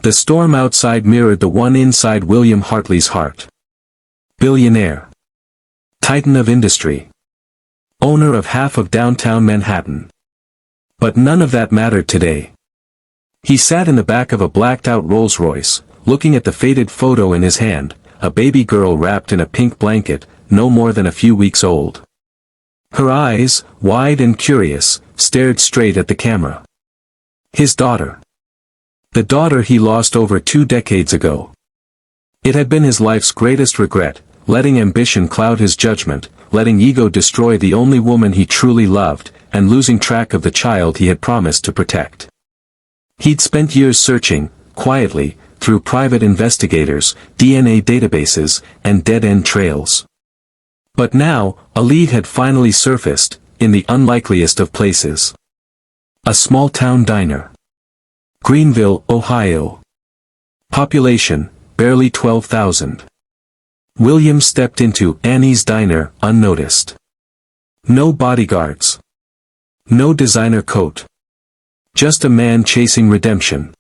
The storm outside mirrored the one inside William Hartley's heart. Billionaire. Titan of industry. Owner of half of downtown Manhattan. But none of that mattered today. He sat in the back of a blacked-out Rolls-Royce, looking at the faded photo in his hand, a baby girl wrapped in a pink blanket, no more than a few weeks old. Her eyes, wide and curious, stared straight at the camera. His daughter. The daughter he lost over 2 decades ago. It had been his life's greatest regret, letting ambition cloud his judgment, letting ego destroy the only woman he truly loved, and losing track of the child he had promised to protect. He'd spent years searching, quietly, through private investigators, DNA databases, and dead-end trails. But now, a lead had finally surfaced, in the unlikeliest of places. A small-town diner. Greenville, Ohio. Population, barely 12,000. William stepped into Annie's diner, unnoticed. No bodyguards. No designer coat. Just a man chasing redemption.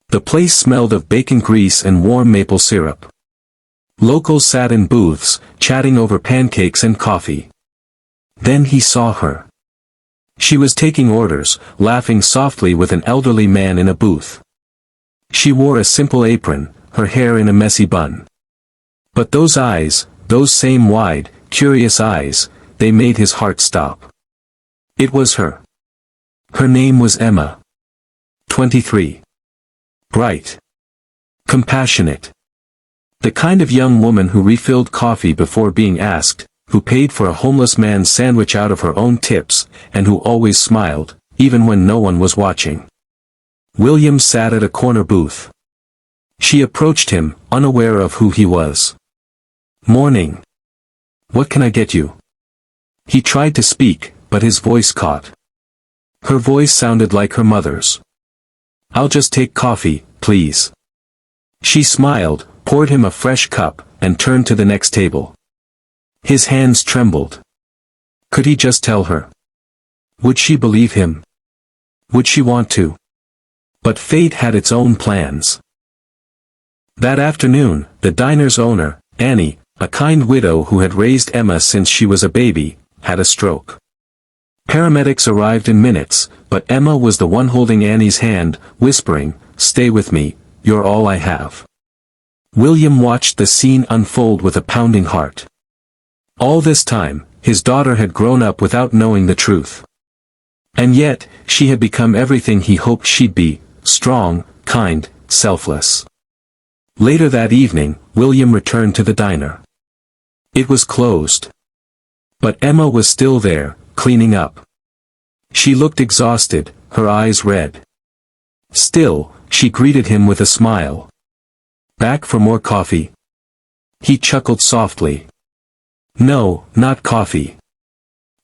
The place smelled of bacon grease and warm maple syrup. Locals sat in booths, chatting over pancakes and coffee. Then he saw her. She was taking orders, laughing softly with an elderly man in a booth. She wore a simple apron, her hair in a messy bun. But those eyes, those same wide, curious eyes, they made his heart stop. It was her. Her name was Emma. 23. Bright. Compassionate. The kind of young woman who refilled coffee before being asked, who paid for a homeless man's sandwich out of her own tips, and who always smiled, even when no one was watching. William sat at a corner booth. She approached him, unaware of who he was. "Morning. What can I get you?" He tried to speak, but his voice caught. Her voice sounded like her mother's. "I'll just take coffee, please." She smiled, poured him a fresh cup, and turned to the next table. His hands trembled. Could he just tell her? Would she believe him? Would she want to? But fate had its own plans. That afternoon, the diner's owner, Annie, a kind widow who had raised Emma since she was a baby, had a stroke. Paramedics arrived in minutes, but Emma was the one holding Annie's hand, whispering, "Stay with me, you're all I have." William watched the scene unfold with a pounding heart. All this time, his daughter had grown up without knowing the truth. And yet, she had become everything he hoped she'd be, strong, kind, selfless. Later that evening, William returned to the diner. It was closed. But Emma was still there, cleaning up. She looked exhausted, her eyes red. Still, she greeted him with a smile. "Back for more coffee?" He chuckled softly. "No, not coffee.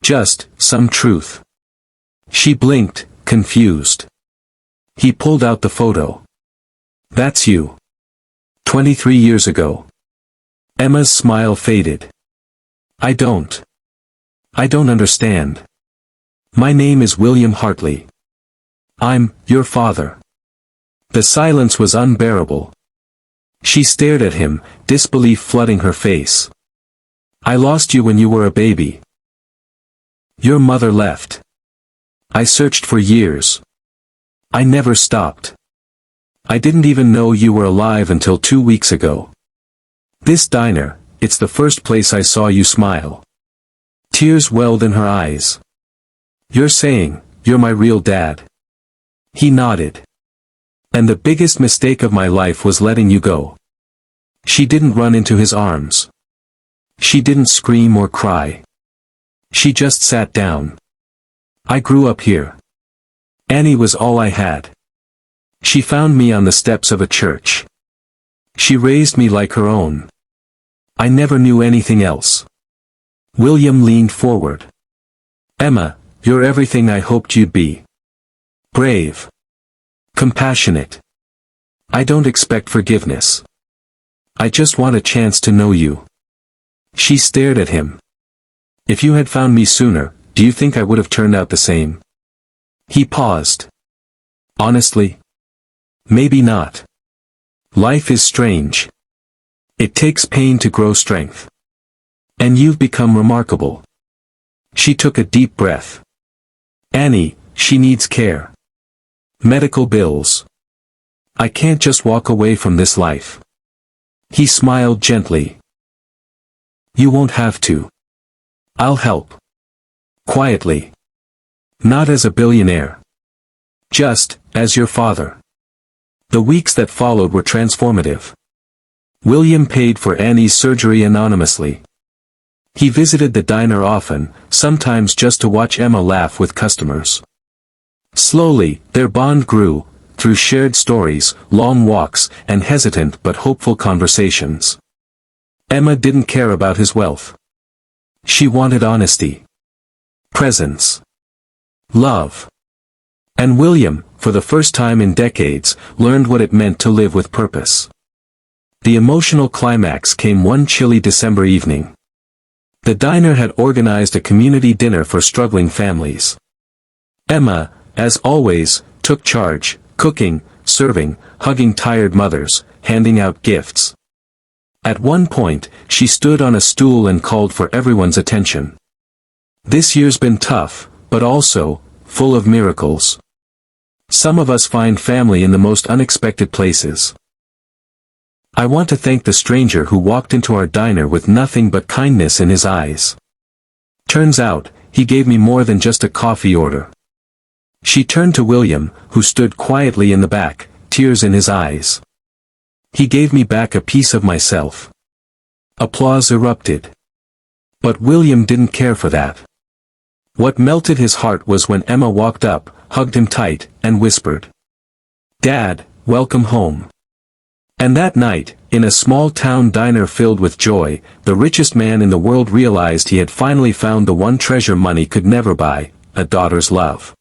Just, some truth." She blinked, confused. He pulled out the photo. "That's you. 23 years ago." Emma's smile faded. I don't understand. My name is William Hartley. I'm your father." The silence was unbearable. She stared at him, disbelief flooding her face. "I lost you when you were a baby. Your mother left. I searched for years. I never stopped. I didn't even know you were alive until 2 weeks ago. This diner, it's the first place I saw you smile." Tears welled in her eyes. "You're saying, you're my real dad?" He nodded. "And the biggest mistake of my life was letting you go." She didn't run into his arms. She didn't scream or cry. She just sat down. "I grew up here. Annie was all I had. She found me on the steps of a church. She raised me like her own. I never knew anything else." William leaned forward. "Emma, you're everything I hoped you'd be. Brave. Compassionate. I don't expect forgiveness. I just want a chance to know you." She stared at him. "If you had found me sooner, do you think I would have turned out the same?" He paused. "Honestly? Maybe not. Life is strange. It takes pain to grow strength. And you've become remarkable. She took a deep breath. Annie, she needs care. Medical bills. I can't just walk away from this life. He smiled gently. You won't have to. I'll help. Quietly. Not as a billionaire. Just, as your father. The weeks that followed were transformative. William paid for Annie's surgery anonymously. He visited the diner often, sometimes just to watch Emma laugh with customers. Slowly, their bond grew, through shared stories, long walks, and hesitant but hopeful conversations. Emma didn't care about his wealth. She wanted honesty. Presence. Love. And William, for the first time in decades, learned what it meant to live with purpose. The emotional climax came one chilly December evening. The diner had organized a community dinner for struggling families. Emma, as always, took charge, cooking, serving, hugging tired mothers, handing out gifts. At one point, she stood on a stool and called for everyone's attention. This year's been tough, but also, full of miracles. Some of us find family in the most unexpected places. I want to thank the stranger who walked into our diner with nothing but kindness in his eyes. Turns out, he gave me more than just a coffee order. She turned to William, who stood quietly in the back, tears in his eyes. He gave me back a piece of myself. Applause erupted. But William didn't care for that. What melted his heart was when Emma walked up, hugged him tight, and whispered, "Dad, welcome home." And that night, in a small-town diner filled with joy, the richest man in the world realized he had finally found the one treasure money could never buy, a daughter's love.